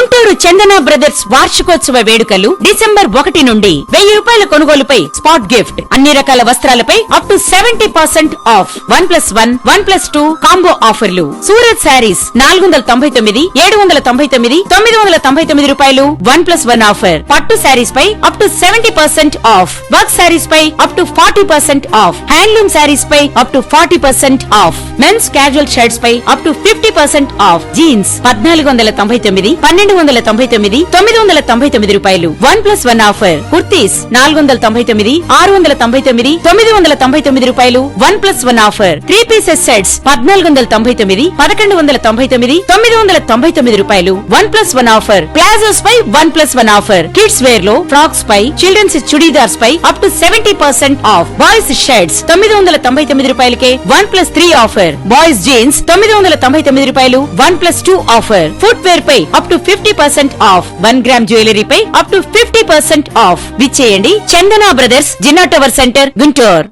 గుంటూరు చందన brothers వార్షికోత్సవ వేడుకలు December 1 నుండి 1000 రూపాయల కొనుగోలుపై స్పాట్ గిఫ్ట్, అన్ని రకాల వస్త్రాలపై అప్ టు 70% ఆఫ్, 1+1, 1+2 కాంబో ఆఫర్లు. సూరత్ శారీస్ 499, 799, 999 రూపాయలు 1+1 ఆఫర్. పట్టు శారీస్ పై up to 70% off, work saris పై up to 40% off, handloom saris పై up to 40% off, men's casual shirts పై అప్ టు 50% ఆఫ్, జీన్స్ 1499, 1299, 999 రూపాయలు 1+1 ఆఫర్. కుర్తీస్ 499, 699, 999 రూపాయలు 1+1 ఆఫర్. 3 పీసెస్ సెట్స్ 1499, 1199, 999 రూపాయలు 1+1 ఆఫర్. ప్లాజోస్ పై 1+1 ఆఫర్. కిడ్స్ వేర్ లో ఫ్రాక్స్ పై, చిల్డ్రన్స్ చుడీదార్స్ పై up to 70% off. Boys shirts 999 రూపాయలకే 1+3 ఆఫర్. బాయ్స్ జీన్స్ 999 రూపాయలు 1+2 ఆఫర్. ఫుట్ వేర్ పై up to 50% off. 1 gram jewellery పై అప్ టు 50% ఆఫ్. విచ్చేయండి Chandana brothers, Jinnah tower centre, Guntur.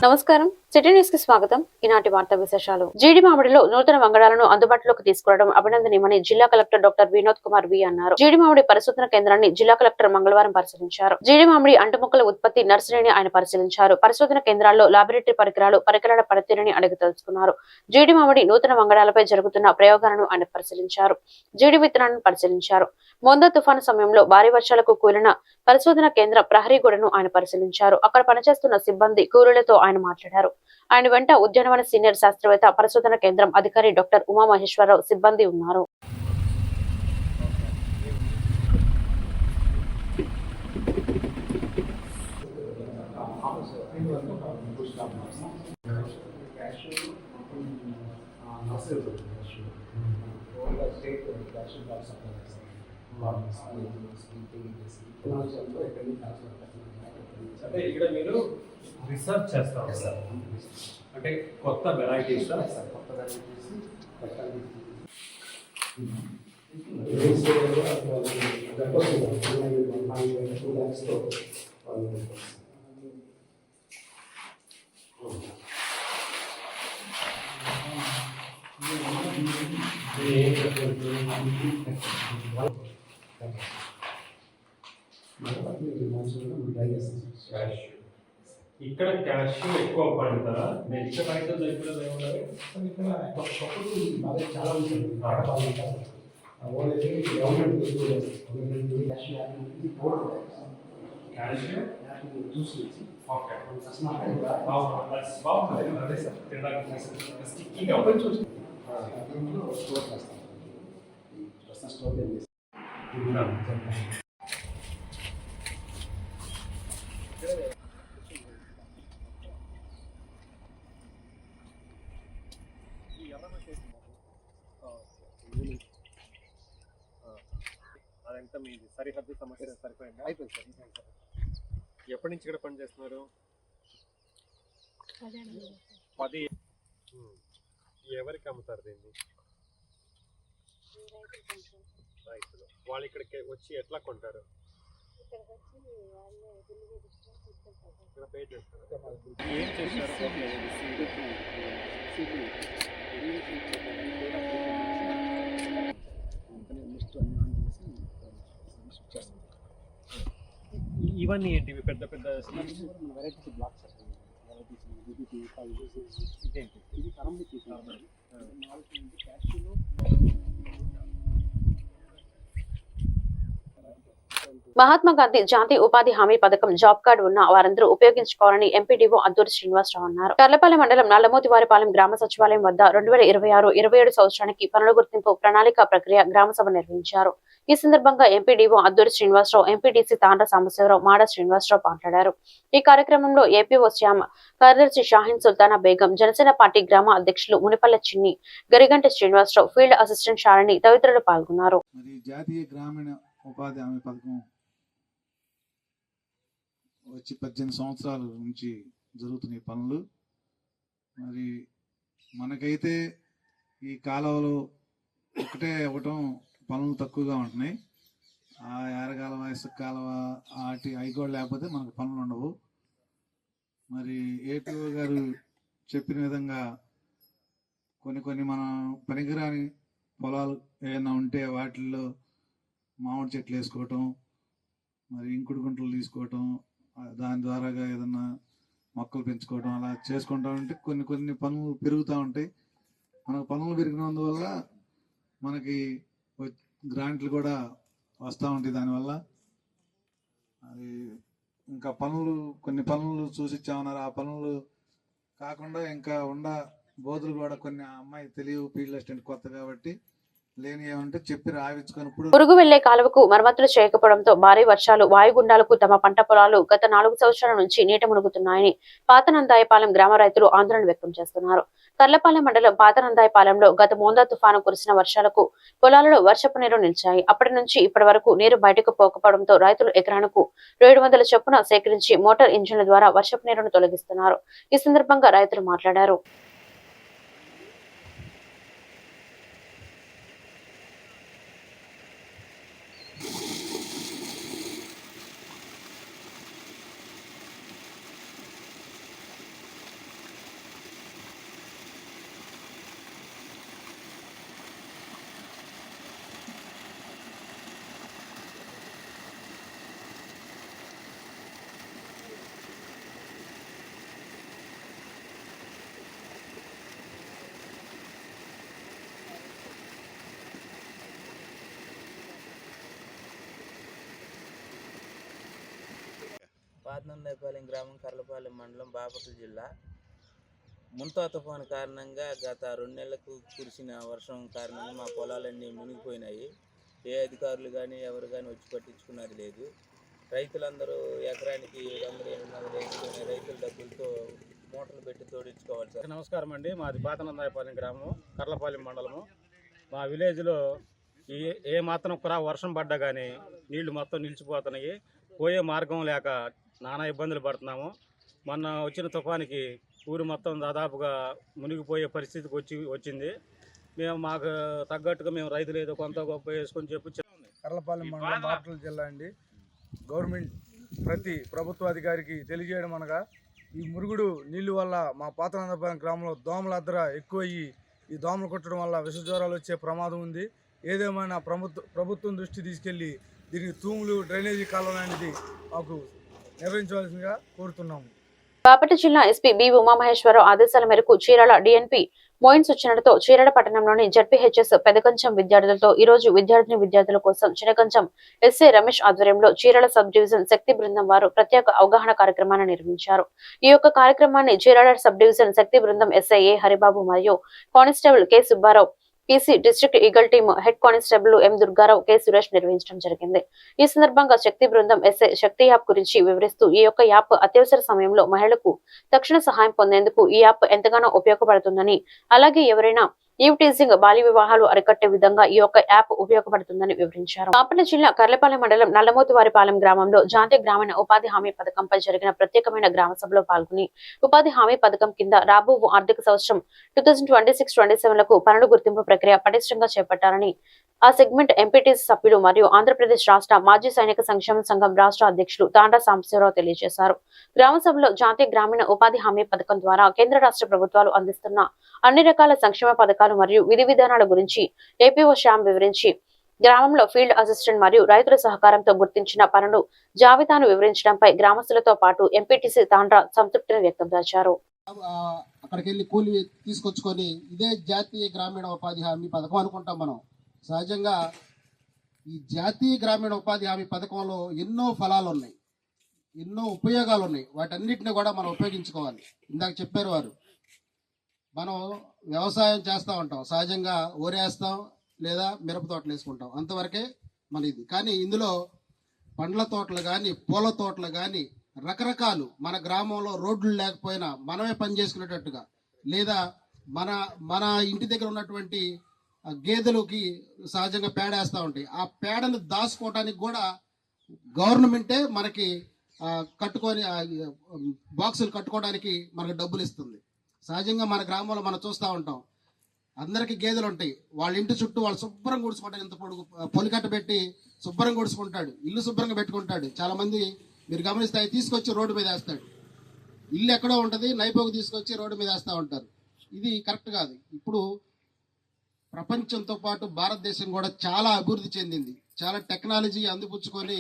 నమస్కారం, సిటీ న్యూస్ కి స్వాగతం. ఈనాటి వార్తా విశేషాలు. జీడి మామిడిలో నూతన వంగడాలను అందుబాటులోకి తీసుకురావడం అభినందనీయమని జిల్లా కలెక్టర్ డాక్టర్ వినోద్ కుమార్ వి అన్నారు. జీడి మామిడి పరిశోధన కేంద్రాన్ని జిల్లా కలెక్టర్ మంగళవారం పరిశీలించారు. జీడి మామిడి అంటుముక్కల ఉత్పత్తి నర్సరీని ఆయన పరిశీలించారు. పరిశోధన కేంద్రాల్లో లాబొరేటరీ పరికరాల పనితీరుని అడిగి తెలుసుకున్నారు. జీడి మామిడి నూతన వంగడాలపై జరుగుతున్న ప్రయోగాలను ఆయన పరిశీలించారు. జీడి విత్తనాలను పరిశీలించారు. మొందా తుఫాను సమయంలో భారీ వర్షాలకు కూలిన పరిశోధన కేంద్ర ప్రహరీ గోడను ఆయన పరిశీలించారు. అక్కడ పనిచేస్తున్న సిబ్బంది, కూలీలతో ఆయన మాట్లాడారు. ఆయన వెంట ఉద్యానవన సీనియర్ శాస్త్రవేత్త, పరిశోధన కేంద్రం అధికారి డాక్టర్ ఉమామహేశ్వరరావు సిబ్బంది ఉన్నారు. అంటే ఇక్కడ మీరు రీసెర్చ్ చేస్తారు సార్, అంటే కొత్త వెరైటీస్ ఇక్కడ క్యాష్ ఎక్కువ పండుతారా? నెక్స్ట్ ఐటమ్ దగ్గర చాలా అదంతా మీది సరిహద్దు సమస్య సరిపోయిందా? అయిపోయింది సార్. ఎప్పటి నుంచి ఇక్కడ పని చేస్తున్నారు? 10. ఎవరికి అమ్ముతారు దీన్ని? రైతులు. వాళ్ళు ఇక్కడికి వచ్చి ఎట్లా కొంటారు? ఇక్కడ పే చేస్తారు. ఏం చేస్తారు? ఇవన్నీ ఏంటివి? పెద్ద పెద్ద మహాత్మా గాంధీ జాతీయ ఉపాధి హామీ పథకం జాబ్ కార్డు ఉన్న వారందరూ ఉపయోగించుకోవాలని ఎంపీడీఓ అద్దూరి శ్రీనివాసరావు అన్నారు. కర్లపాలెం మండలం నల్లమోతివారిపాలెం గ్రామ సచివాలయం వద్ద 2026-27 సంవత్సరానికి పనుల గుర్తింపు ప్రణాళిక ప్రక్రియ గ్రామ సభ నిర్వహించారు. ఈ సందర్భంగా ఎంపీడీఓ అద్దూరి శ్రీనివాసరావు, ఎంపీడీసీ తాండ్ర సాంబశివరావు, మాడ శ్రీనివాసరావు మాట్లాడారు. ఈ కార్యక్రమంలో ఏపీఓ శ్యామ, కార్యదర్శి షాహీన్ సుల్తానా బేగం, జనసేన పార్టీ గ్రామ అధ్యక్షులు మునిపల్ల చిన్ని, గరిగంట శ్రీనివాసరావు, ఫీల్డ్ అసిస్టెంట్ శాలిని తదితరులు పాల్గొన్నారు. జాతీయ గ్రామీణ ఉపాధి హామీ పథకం వచ్చి 18 సంవత్సరాల నుంచి జరుగుతున్నాయి పనులు. మరి మనకైతే ఈ కాలువలో ఒకటే అవ్వటం, పనులు తక్కువగా ఉంటున్నాయి. ఇసుక కాలువ అవి కూడా లేకపోతే మనకు పనులు ఉండవు. మరి ఏపీఓ గారు చెప్పిన విధంగా కొన్ని మనం పనికిరాని పొలాలు ఏమైనా ఉంటే వాటిల్లో మామిడి చెట్లు వేసుకోవటం, మరి ఇంకుడు గుంటలు తీసుకోవటం, దాని ద్వారాగా ఏదన్నా మొక్కలు పెంచుకోవడం అలా చేసుకుంటా ఉంటే కొన్ని పనులు పెరుగుతూ ఉంటాయి. మనకు పనులు పెరిగినందువల్ల మనకి గ్రాంట్లు కూడా వస్తూ ఉంటాయి. దానివల్ల అది ఇంకా కొన్ని పనులు చూసిచ్చామన్నారు. ఆ పనులు కాకుండా ఇంకా బోధులు కూడా కొన్ని అమ్మాయి తెలియవు, ఫీల్డ్ అసిస్టెంట్ కొత్త కాబట్టి లేని ఏమంటే చెప్పి రాయించుకొని పురుగు వెళ్లే కాలువకు మరమ్మతులు చేయకపోవడంతో భారీ వర్షాలు వాయుగుండాలకు తమ పంట పొలాలు గత 4 సంవత్సరాల నుంచి నీట మునుగుతున్నాయని పాతనందాయపాలెం గ్రామ రైతులు ఆందోళన వ్యక్తం చేస్తున్నారు. కర్లపాలెం మండలం పాతనందాయపాలెంలో గత మోందా తుఫాను కురిసిన వర్షాలకు పొలాలలో వర్షపు నీరు నిలిచాయి. అప్పటి నుంచి ఇప్పటి వరకు నీరు బయటకు పోకపోవడంతో రైతులు ఎకరానికి 700 చొప్పున సేకరించి మోటార్ ఇంజిన్ల ద్వారా వర్షపు నీరును తొలగిస్తున్నారు. ఈ సందర్భంగా రైతులు మాట్లాడారు. పాతనందాయపాలెం గ్రామం, కర్లపాలెం మండలం, బాపట్ల జిల్లా. ముంతా తుఫాను కారణంగా గత 2 నెలలకు కురిసిన వర్షం కారణంగా మా పొలాలన్నీ మునిగిపోయినాయి. ఏ అధికారులు కానీ ఎవరు కానీ వచ్చి పట్టించుకున్నది లేదు. రైతులందరూ ఎకరానికి 700-800 వేసుకునే రైతుల డబ్బులతో మోటార్లు పెట్టి తోడించుకోవాలి సార్. నమస్కారం అండి. మాది పాతనందాయపాలెం గ్రామం, కర్లపాలెం మండలము. మా విలేజ్లో ఏ మాత్రం వర్షం పడ్డా కానీ నీళ్లు మొత్తం నిలిచిపోతున్నాయి. పోయే మార్గం లేక నానా ఇబ్బందులు పడుతున్నాము. మొన్న వచ్చిన తుఫానికి ఊరు మొత్తం దాదాపుగా మునిగిపోయే పరిస్థితికి వచ్చింది. మాకు తగ్గట్టుగా మేము రైతులు ఏదో కొంత గొప్ప వేసుకొని కర్లపాలెం మండలం, బాపట్ల జిల్లా అండి. గవర్నమెంట్ ప్రతి ప్రభుత్వ అధికారికి తెలియజేయడం అనగా, ఈ మురుగుడు నీళ్లు వల్ల మా పాతనందాయపాలెం గ్రామంలో దోమల అద్దర ఎక్కువయ్యి ఈ దోమలు కొట్టడం వల్ల విష జ్వరాలు వచ్చే ప్రమాదం ఉంది. ఏదేమైనా ప్రభుత్వం దృష్టి తీసుకెళ్లి దీనికి తూములు, డ్రైనేజీ కాలువ అనేది మాకు నిర్వహించవలసిందిగా కోరుతున్నాము. బాపట్ల జిల్లా ఎస్పీ బి ఉమామహేశ్వరరావు ఆదేశాల మేరకు చీరాల డిఎన్పి మోయిన్స్ వచ్చినతో చీరాల పట్టణంలోని జడ్పీహెచ్ఎస్ పెదకంచం విద్యార్థులతో ఈ రోజు విద్యార్థుల కోసం చినకంచం ఎస్ఏ రమేష్ ఆధ్వర్యంలో చీరాల సబ్ డివిజన్ శక్తి బృందం వారు ప్రత్యేక అవగాహన కార్యక్రమాన్ని నిర్వహించారు. ఈ యొక్క కార్యక్రమాన్ని చీరాల సబ్ డివిజన్ శక్తి బృందం ఎస్ఐ ఏ హరిబాబు మరియు constable K Subbarao, PC district eagle team head constable ఎం దుర్గారావు, కె సురేష్ నిర్వహించడం జరిగింది. ఈ సందర్భంగా శక్తి బృందం ఎస్ఐ శక్తి యాప్ గురించి వివరిస్తూ ఈ యొక్క యాప్ అత్యవసర సమయంలో మహిళలకు తక్షణ సహాయం పొందేందుకు ఈ యాప్ ఎంతగానో ఉపయోగపడుతుందని, అలాగే ఎవరైనా ఈవ్ టీజింగ్, బాల్య వివాహాలు అరికట్టే విధంగా ఈ యొక్క యాప్ ఉపయోగపడుతుందని వివరించారు. బాపట్ల జిల్లా కర్లపాలెం మండలం నల్లమోతువారిపాలెం గ్రామంలో జాతీయ గ్రామీణ ఉపాధి హామీ పథకంపై జరిగిన ప్రత్యేకమైన గ్రామ సభలో పాల్గొని ఉపాధి హామీ పథకం కింద రాబో ఆర్థిక సంవత్సరం 2026-27లకు పనుల గుర్తింపు ప్రక్రియ పటిష్టంగా చేపట్టాలని ఆ సెగ్మెంట్ ఎంపీటీసీ సభ్యులు మరియు ఆంధ్రప్రదేశ్ రాష్ట్ర మాజీ సైనిక సంక్షేమ సంఘం రాష్ట్ర అధ్యక్షులు తాండా సాంబశివరావు తెలియజేశారు. గ్రామ సభలో జాతీయ గ్రామీణ ఉపాధి హామీ పథకం ద్వారా కేంద్ర రాష్ట్ర ప్రభుత్వాలు అందిస్తున్న అన్ని రకాల సంక్షేమ పథకాలు మరియు విధి విధానాల గురించి ఏపీఓ శ్యామ్ వివరించి గ్రామంలో ఫీల్డ్ అసిస్టెంట్ మరియు రైతుల సహకారంతో గుర్తించిన పనులు జాబితాను వివరించడంపై గ్రామస్తులతో పాటు ఎంపీటీసీ తాండ్రా సంతృప్తిని వ్యక్తం చేశారు. అక్కడికి వెళ్ళి కూలి తీసుకొచ్చుకొని ఇదే జాతీయ గ్రామీణ ఉపాధి హామీ పథకం అనుకుంటాం మనం. సహజంగా ఈ జాతీయ గ్రామీణ ఉపాధి హామీ పథకంలో ఎన్నో ఫలాలు ఉన్నాయి, ఎన్నో ఉపయోగాలు ఉన్నాయి. వాటన్నిటిని కూడా మనం ఉపయోగించుకోవాలి. ఇందాక చెప్పారు వారు, మనం వ్యవసాయం చేస్తూ ఉంటాం, సహజంగా ఊరేస్తాం లేదా మిరప తోటలు వేసుకుంటాం, అంతవరకే మన ఇది. కానీ ఇందులో పండ్ల తోటలు కానీ పూల తోటలు కానీ రకరకాలు మన గ్రామంలో రోడ్లు లేకపోయినా మనమే పని చేసుకునేటట్టుగా, లేదా మన ఇంటి దగ్గర ఉన్నటువంటి గేదెలకి సహజంగా పేడ వేస్తూ ఉంటాయి, ఆ పేడను దాచుకోవడానికి కూడా గవర్నమెంటే మనకి కట్టుకొని బాక్సులు కట్టుకోవడానికి మనకు డబ్బులు ఇస్తుంది. సహజంగా మన గ్రామంలో మనం చూస్తూ ఉంటాం, అందరికీ గేదెలు ఉంటాయి, వాళ్ళ ఇంటి చుట్టూ వాళ్ళు శుభ్రం కూర్చుకుంటారు, ఇంత పొడుగు పొలికట్ట పెట్టి శుభ్రంగా గుడుచుకుంటాడు, ఇల్లు శుభ్రంగా పెట్టుకుంటాడు. చాలా మంది మీరు గమనిస్తే అవి తీసుకొచ్చి రోడ్డు మీద వేస్తాడు. ఇల్లు ఎక్కడో ఉంటుంది, నైపోకు తీసుకొచ్చి రోడ్డు మీద వేస్తూ ఉంటారు. ఇది కరెక్ట్ కాదు. ఇప్పుడు ప్రపంచంతో పాటు భారతదేశం కూడా చాలా అభివృద్ధి చెందింది. చాలా టెక్నాలజీ అందిపుచ్చుకొని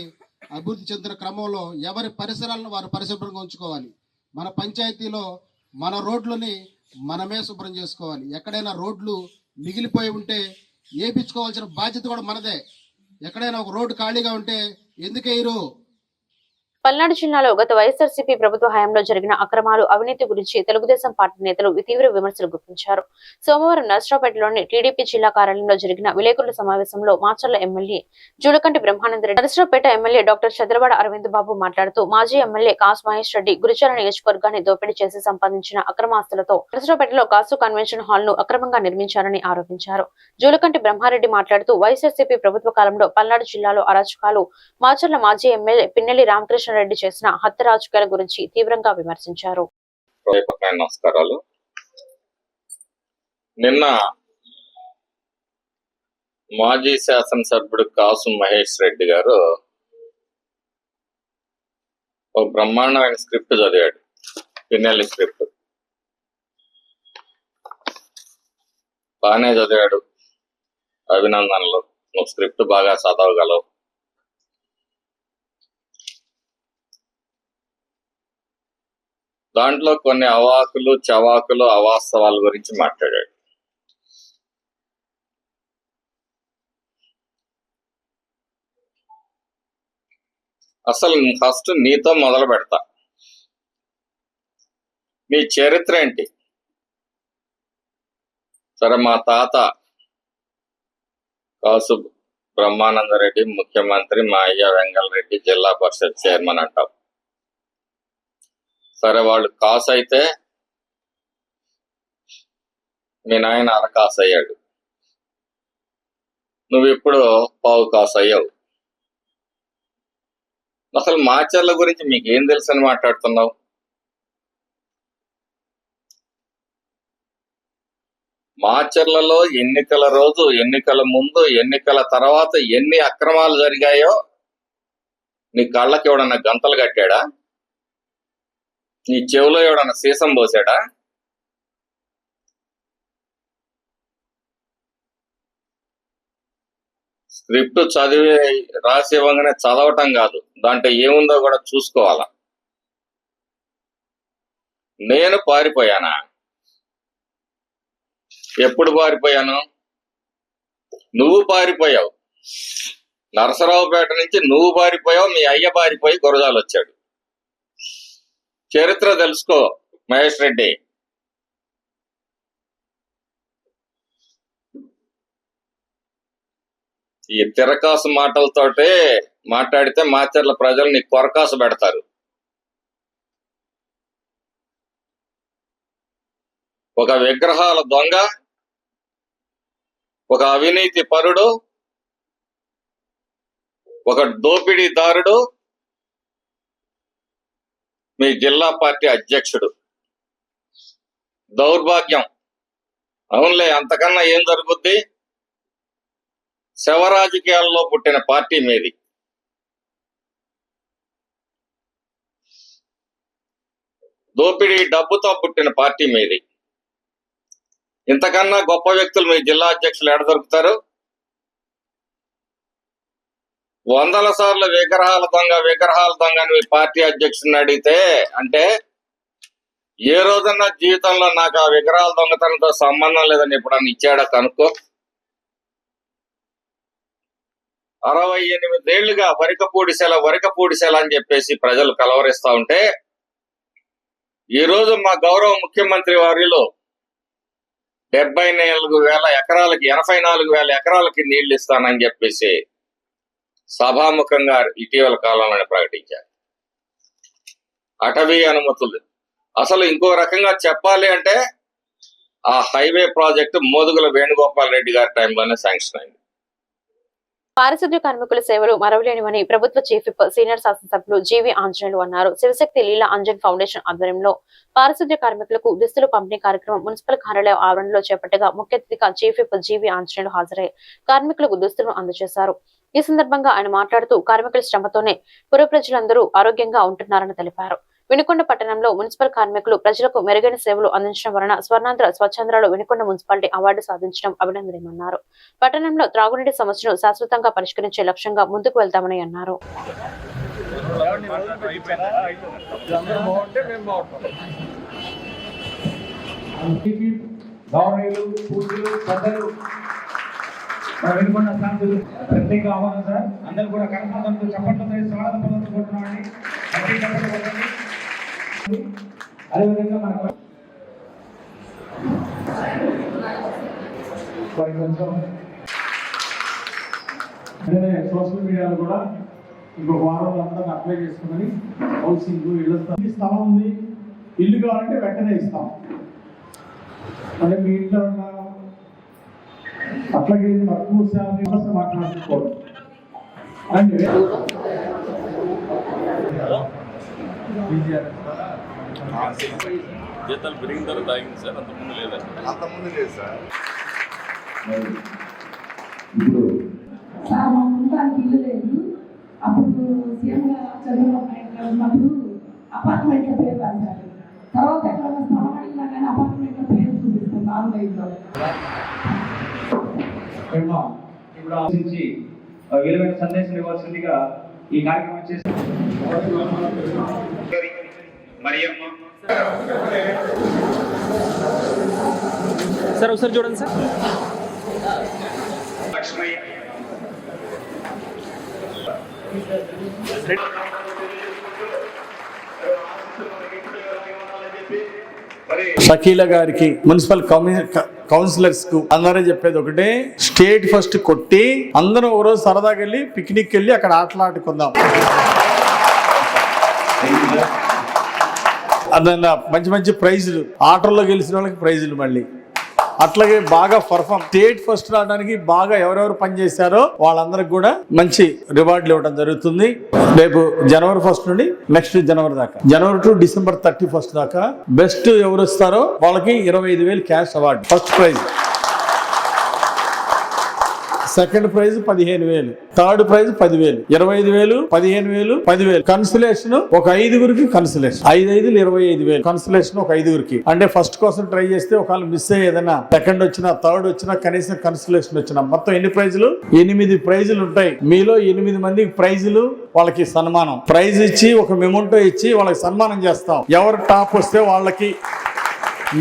అభివృద్ధి చెందిన క్రమంలో ఎవరి పరిసరాలను వారు పరిశుభ్రంగా ఉంచుకోవాలి. మన పంచాయతీలో మన రోడ్లని మనమే శుభ్రం చేసుకోవాలి. ఎక్కడైనా రోడ్లు మిగిలిపోయి ఉంటే వేయించుకోవాల్సిన బాధ్యత కూడా మనదే. ఎక్కడైనా ఒక రోడ్డు ఖాళీగా ఉంటే ఎందుకేయరు? పల్నాడు జిల్లాలో గత వైఎస్ఆర్సీపీ ప్రభుత్వ హయాంలో జరిగిన అక్రమాలు, అవినీతి గురించి తెలుగుదేశం పార్టీ నేతలు తీవ్ర విమర్శలు గుప్పించారు. సోమవారం నరసరావుపేటలోని టీడీపీ జిల్లా కార్యాలయంలో జరిగిన విలేకరుల సమావేశంలో Macherla MLA Julakanti Brahmanandareddy, Narasaraopet MLA doctor Chandravada Aravind Babu మాట్లాడుతూ మాజీ ఎమ్మెల్యే కాసు మహేష్ రెడ్డి గురిచల నియోజకవర్గాన్ని దోపిడీ చేసి సంపాదించిన అక్రమాస్తులతో నరసరావుపేటలో కాసు కన్వెన్షన్ హాల్ ను అక్రమంగా నిర్మించారని ఆరోపించారు. జూలకంటి బ్రహ్మారెడ్డి మాట్లాడుతూ వైఎస్ఆర్సీపీ ప్రభుత్వ కాలంలో పల్నాడు జిల్లాలో అరాచకాలు, మాచర్ల మాజీ ఎమ్మెల్యే పిన్నెల్లి రామకృష్ణ రెడ్డి చేసిన హత్య రాజకీయాల గురించి తీవ్రంగా విమర్శించారు. నమస్కారాలు. నిన్న మాజీ శాసనసభ్యుడు కాసు మహేష్ రెడ్డి గారు ఒక బ్రహ్మాండమైన స్క్రిప్ట్ చదివాడు, పిన్నెల్లి స్క్రిప్ట్. బాగానే చదివాడు, అభినందనలు. నువ్వు స్క్రిప్ట్ బాగా చదవగలవు. దాంట్లో కొన్ని అవాకులు చవాకులు అవాస్తవాల గురించి మాట్లాడాడు. అసలు ఫస్ట్ నీతో మొదలు పెడతా. నీ చరిత్ర ఏంటి? సరే, మా తాత కాసు బ్రహ్మానందరెడ్డి ముఖ్యమంత్రి, మా అయ్య వెంగళరెడ్డి జిల్లా పరిషత్ చైర్మన్ అంటావు. సరే, వాళ్ళు కాసు అయితే మీ నాయన అరకాసు అయ్యాడు, నువ్వు ఇప్పుడు పావు కాసు అయ్యావు. అసలు మాచర్ల గురించి మీకేం తెలుసు అని మాట్లాడుతున్నావు? మాచర్లలో ఎన్నికల రోజు, ఎన్నికల ముందు, ఎన్నికల తర్వాత ఎన్ని అక్రమాలు జరిగాయో నీ కళ్ళకి ఎవడన్నా గంతలు కట్టాడా? నీ చెవులో ఎవడన్నా సీసం పోసాడా? స్క్రిప్ట్ చదివి రాసి ఇవ్వగానే చదవటం కాదు, దాంట్లో ఏముందో కూడా చూసుకోవాలా. నేను పారిపోయానా? ఎప్పుడు పారిపోయాను? నువ్వు పారిపోయావు. నరసరావుపేట నుంచి నువ్వు పారిపోయావు, మీ అయ్య పారిపోయి గురజాలు వచ్చాడు. చరిత్ర తెలుసుకో మహేష్ రెడ్డి. ఈ తిరకాసు మాటలతోటే మాట్లాడితే మాచర్ల ప్రజలు నీ కొరకాసు పెడతారు. ఒక విగ్రహాల దొంగ, ఒక అవినీతి పరుడు, ఒక దోపిడీదారుడు మీ జిల్లా పార్టీ అధ్యక్షుడు. దౌర్భాగ్యం. అవునులే, అంతకన్నా ఏం జరుగుద్ది? శవ రాజకీయాల్లో పుట్టిన పార్టీ మీది. దోపిడీ డబ్బుతో పుట్టిన పార్టీ మీది. ఇంతకన్నా గొప్ప వ్యక్తులు మీ జిల్లా అధ్యక్షులు ఎక్కడ దొరుకుతారు? వందల సార్లు విగ్రహాల దొంగ అని మీ పార్టీ అధ్యక్షుడిని అడిగితే, అంటే ఏ రోజన్నా జీవితంలో నాకు ఆ విగ్రహాల దొంగతనంతో సంబంధం లేదని ఎప్పుడన్నా ఇచ్చాడా కనుక్కో. 68 ఏళ్లుగా వరికపూడిసెల అని చెప్పేసి ప్రజలు కలవరిస్తా ఉంటే, ఈ రోజు మా గౌరవ ముఖ్యమంత్రి వారిలో 74,000 ఎకరాలకి 84,000 ఎకరాలకి నీళ్లు ఇస్తానని చెప్పేసి సభాముఖంగా ఇటీవల కాలంలోనే ప్రకటించారు. అటవీ అనుమతులు. అసలు ఇంకో రకంగా చెప్పాలి అంటే ఆ హైవే ప్రాజెక్టు మోదుగుల వేణుగోపాల్ రెడ్డి గారి టైంలోనే శాంక్షన్ అయింది. పారిశుద్ధ్య కార్మికుల సేవలు మరవలేనివని ప్రభుత్వ చీఫ్ విప్ సీనియర్ శాసనసభ్యులు జీవి ఆంజనేయులు అన్నారు. శివశక్తి లీలా అంజన్ ఫౌండేషన్ ఆధ్వర్యంలో పారిశుద్ధ్య కార్మికులకు దుస్తులు పంపిణీ కార్యక్రమం మున్సిపల్ కార్యాలయం ఆవరణలో చేపట్టగా ముఖ్య అతిథిగా చీఫ్ విప్ జీవి ఆంజనేయులు హాజరై కార్మికులకు దుస్తులను అందజేశారు. ఈ సందర్భంగా ఆయన మాట్లాడుతూ కార్మికుల శ్రమతోనే పుర ప్రజలందరూ ఆరోగ్యంగా ఉంటున్నారని తెలిపారు. వినుకొండ పట్టణంలో మున్సిపల్ కార్మికులు ప్రజలకు మెరుగైన సేవలు అందించడం వలన స్వర్ణాంధ్ర స్వచ్ఛంద్రలో వినుకొండ మున్సిపాలిటీ అవార్డు సాధించడం అభినందనీయమన్నారు. పట్టణంలో త్రాగునీటి సమస్యను శాశ్వతంగా పరిష్కరించే లక్ష్యంగా ముందుకు వెళ్తామని అన్నారు. వినుకొండ ప్రాంతాలు ప్రత్యేక ఆహ్వానం సార్. అందరూ కూడా కనపడంతో చప్పట్లతో స్వాగతం పలుకుతున్నామండి. అదేవిధంగా మనకు సోషల్ మీడియాలో కూడా ఇంకొక వారంలో అందరూ అప్లై చేసుకుని హౌసింగ్ ఇళ్ళ స్థలం ఉంది, ఇల్లు కావాలంటే వెంటనే ఇస్తాం. అంటే మీ ఇంట్లో ఉన్న అట్లాగే తక్కువ శాలరీ సమస్య మాట్లాడుకోవడం అంటే జీతాలు పెరిగిన తర్వాత ఆగింది సార్, అంతకుముందు లేదు సార్. ఇప్పుడు సార్ మా ముందానికి ఇల్లు లేదు. అప్పుడు సీఎం గారు చంద్రబాబు నాయుడు గారు ఉన్నప్పుడు అపార్ట్మెంట్ల పేరు రాశారు. తర్వాత ఎక్కడైనా స్థలం అడిగినా కానీ అపార్ట్మెంట్ల పేరు చూపిస్తుంది ఆన్లైన్లో. ఇప్పుడు ఆలోచించి విలువైన సందేశం ఇవ్వాల్సిందిగా ఈ కార్యక్రమం చేసి సార్ ఒకసారి చూడండి సార్. షకీల గారికి, మున్సిపల్ కౌన్సిలర్స్ కు అందరూ చెప్పేది ఒకటే, స్టేట్ ఫస్ట్ కొట్టి అందరం ఒక రోజు సరదాగా వెళ్ళి పిక్నిక్ వెళ్ళి అక్కడ ఆటలాడుకుందాం. అదన్నా మంచి మంచి ప్రైజులు, ఆటల్లో గెలిచిన వాళ్ళకి ప్రైజులు, మళ్ళీ అట్లాగే బాగా పర్ఫార్మ్ స్టేట్ ఫస్ట్ రావడానికి బాగా ఎవరెవరు పనిచేశారో వాళ్ళందరికి కూడా మంచి రివార్డులు ఇవ్వడం జరుగుతుంది. రేపు జనవరి 1 నుండి నెక్స్ట్ జనవరి దాకా, జనవరి టు డిసెంబర్ 31 దాకా బెస్ట్ ఎవరు వస్తారో వాళ్ళకి 25,000 cash award. First prize, second prize 15,000, third prize 10,000, 25,000, 15,000, 10,000. Consolation ఒక 5గురికి కన్సలేషన్, 5 25,000 కన్సలేషన్ ఒక 5గురికి. అంటే ఫస్ట్ కోసం ట్రై చేస్తే ఒకవేళ మిస్ అయ్యేదన్నా సెకండ్ వచ్చినా థర్డ్ వచ్చినా కనీసం కన్సలేషన్ వచ్చినా మొత్తం ఎన్ని ప్రైజులు? 8 ప్రైజులు ఉంటాయి. మీలో 8 మందికి ప్రైజులు, వాళ్ళకి సన్మానం. ప్రైజ్ ఇచ్చి ఒక మెమోంటో ఇచ్చి వాళ్ళకి సన్మానం చేస్తాం. ఎవరు టాప్ వస్తే వాళ్ళకి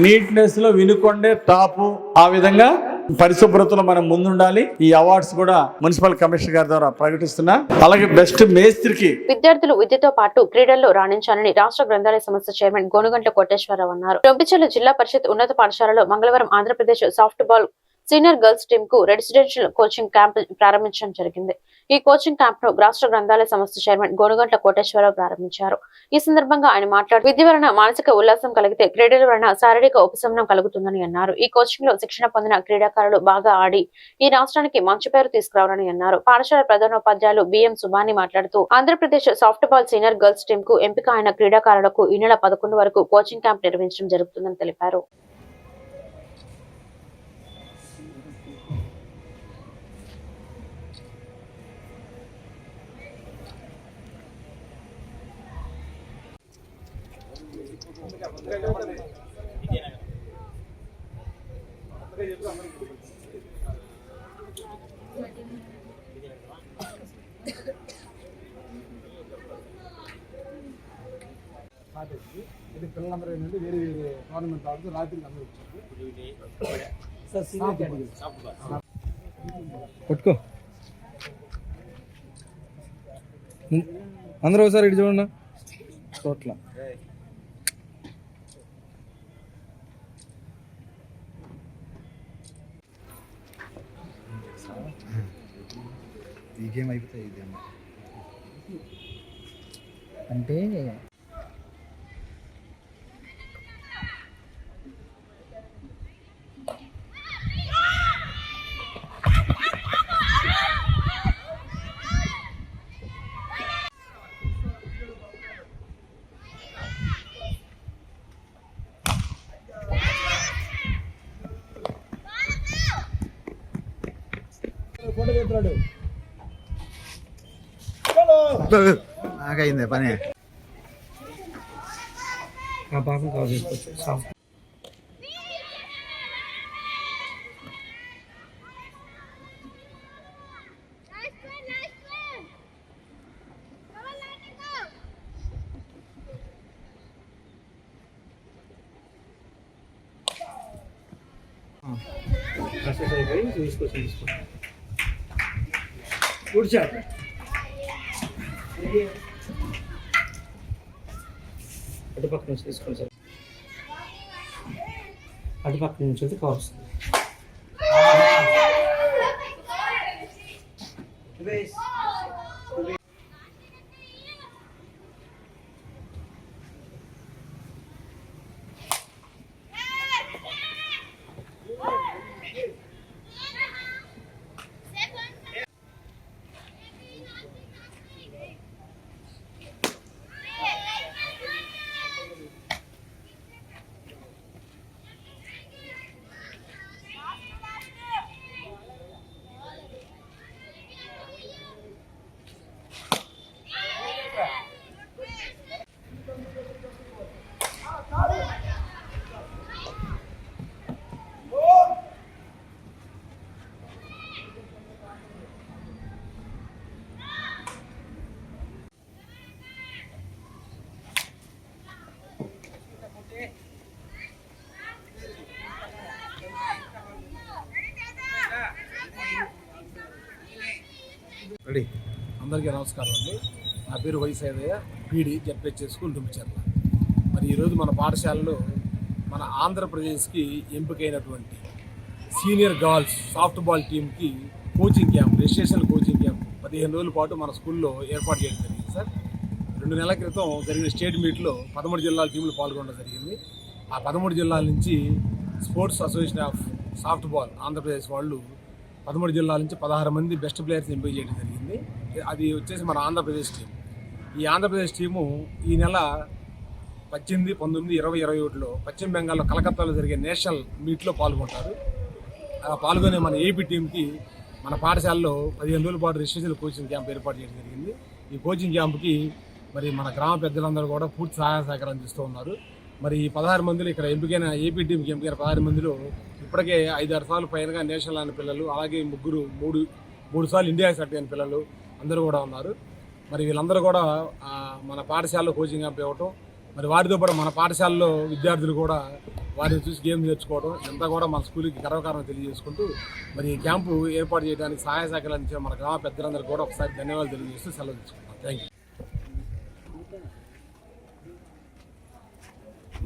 నీట్నెస్ లో వినుకొండే టాప్. ఆ విధంగా పరిశుభ్రతలో మనం ముందుండాలి. ఈ అవార్డ్స్ కూడా మున్సిపల్ కమిషనర్ గారి ద్వారా ప్రకటిస్తున్నా. అలాగే బెస్ట్ మేస్త్రికి విద్యార్థులు విద్యతో పాటు క్రీడల్లో రాణించాలని రాష్ట్ర గ్రంథాలయ సంస్థ చైర్మన్ గోనుగంట్ల కోటేశ్వరరావు అన్నారు. రొంపిచెర్ల జిల్లా పరిషత్ ఉన్నత పాఠశాలలో మంగళవారం Andhra Pradesh soft ball senior girls team కు రెసిడెన్షియల్ కోచింగ్ క్యాంప్ ప్రారంభించడం జరిగింది. ఈ కోచింగ్ క్యాంప్ ను రాష్ట్ర గ్రంథాలయ సంస్థ చైర్మన్ గోనుగంట్ల కోటేశ్వరరావు ప్రారంభించారు. ఈ సందర్భంగా ఆయన మాట్లాడుతూ విద్య వలన మానసిక ఉల్లాసం కలిగితే క్రీడల వలన శారీరక ఉపశమనం కలుగుతుందని అన్నారు. ఈ కోచింగ్ లో శిక్షణ పొందిన క్రీడాకారులు బాగా ఆడి ఈ రాష్ట్రానికి మంచి పేరు తీసుకురావాలని అన్నారు. పాఠశాల ప్రధానోపాధ్యాయులు బిఎం సుబాని మాట్లాడుతూ Andhra Pradesh soft ball senior girls team కు ఎంపిక అయిన క్రీడాకారులకు ఈ నెల 11 వరకు కోచింగ్ క్యాంప్ నిర్వహించడం జరుగుతుందని తెలిపారు. ఇది పిల్లలందరూ ఏంటంటే వేరే వేరే టోర్నమెంట్ ఆడుతూ రాత్రి అందరూ పట్టుకో అందరూ ఒకసారి ఇటు చూడండి. చోట్ల ఈ గేమ్ అయిపోతాయి. ఈ గేమ్ అంటే ఫోటో చేస్తున్నాడు. నాకైంది పని. అటుపక్క నుంచి తీసుకోండి సార్. అటుపక్క నుంచి అయితే కవర్ వస్తుంది. రెడీ. అందరికీ నమస్కారం అండి. నా పేరు వైసైదయ్య, పీడి జెడ్పిహెచ్ స్కూల్ దుమ్మిచెర్ల. మరి ఈరోజు మన పాఠశాలలో మన ఆంధ్రప్రదేశ్కి ఎంపికైనటువంటి సీనియర్ గర్ల్స్ సాఫ్ట్బాల్ టీంకి coaching camp, registration coaching camp 15 రోజుల పాటు మన స్కూల్లో ఏర్పాటు చేయడం జరిగింది సార్. 2 నెలల క్రితం జరిగిన స్టేట్ మీట్లో 13 జిల్లాల టీంలు పాల్గొనడం జరిగింది. ఆ 13 జిల్లాల నుంచి sports association of softball Andhra Pradesh వాళ్ళు 13 జిల్లాల నుంచి 16 మంది బెస్ట్ ప్లేయర్స్ ఎంపిక చేయడం జరిగింది. అది వచ్చేసి మన ఆంధ్రప్రదేశ్ టీం. ఈ ఆంధ్రప్రదేశ్ టీము ఈ నెల 18, 19, 20, 21లో పశ్చిమ బెంగాల్లో కలకత్తాలో జరిగే నేషనల్ మీట్లో పాల్గొంటారు. పాల్గొనే మన ఏపీ టీంకి మన పాఠశాలలో 15 రోజుల పాటు రిజిస్ట్రేషన్ కోచింగ్ క్యాంప్ ఏర్పాటు చేయడం జరిగింది. ఈ కోచింగ్ క్యాంప్కి మరి మన గ్రామ పెద్దలందరూ కూడా పూర్తి సహాయ సహకారం అందిస్తూ ఉన్నారు. మరి ఈ 16 మందిలో ఇక్కడ ఎంపికైన ఏపీ టీంకి ఎంపికైన 16 మందిలో ఇప్పటికే 5-6 సార్లు పైనగా నేషనల్ అయిన పిల్లలు, అలాగే 3 సార్లు ఇండియా సెలెక్ట్ అయిన పిల్లలు అందరూ కూడా ఉన్నారు. మరి వీళ్ళందరూ కూడా మన పాఠశాలలో కోచింగ్ క్యాంప్ ఇవ్వటం, మరి వారితో పాటు మన పాఠశాలలో విద్యార్థులు కూడా వారిని చూసి గేమ్ నేర్చుకోవడం ఇదంతా కూడా మన స్కూల్కి గర్వకారణం తెలియజేసుకుంటూ మరి ఈ క్యాంపు ఏర్పాటు చేయడానికి సహాయ సహకారాలు అందించిన మన గ్రామ పెద్దలందరూ కూడా ఒకసారి ధన్యవాదాలు తెలియజేస్తూ సెలవు తీసుకుంటాం. Thank you.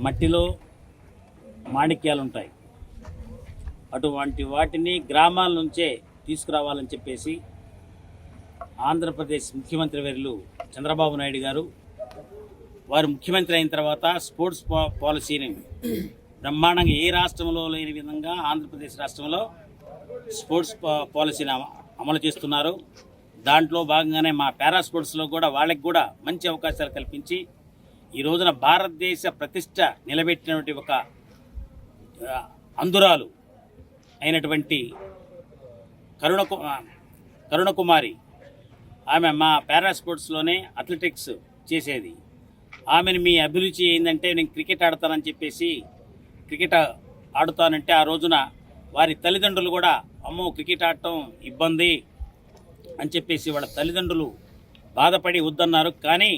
మట్టిలో మాణిక్యాలు ఉంటాయి. అటువంటి వాటిని గ్రామాల నుంచే తీసుకురావాలని చెప్పేసి ఆంధ్రప్రదేశ్ ముఖ్యమంత్రి వర్యులు చంద్రబాబు నాయుడు గారు వారు ముఖ్యమంత్రి అయిన తర్వాత స్పోర్ట్స్ పాలసీని బ్రహ్మాండంగా ఏ రాష్ట్రంలో లేని విధంగా ఆంధ్రప్రదేశ్ రాష్ట్రంలో స్పోర్ట్స్ పాలసీని అమలు చేస్తున్నారు. దాంట్లో భాగంగానే మా పారా స్పోర్ట్స్లో కూడా వాళ్ళకి కూడా మంచి అవకాశాలు కల్పించి ఈ రోజున భారతదేశ ప్రతిష్ట నిలబెట్టినటువంటి ఒక అందురాలు అయినటువంటి కరుణకుమారి ఆమె మా పారా స్పోర్ట్స్లోనే అథ్లెటిక్స్ చేసేది. ఆమెను మీ అభిరుచి ఏంటంటే నేను క్రికెట్ ఆడతానని చెప్పేసి క్రికెట్ ఆడుతానంటే ఆ రోజున వారి తల్లిదండ్రులు కూడా అమ్మో క్రికెట్ ఆడటం ఇబ్బంది అని చెప్పేసి వాళ్ళ తల్లిదండ్రులు బాధపడి వద్దన్నారు. కానీ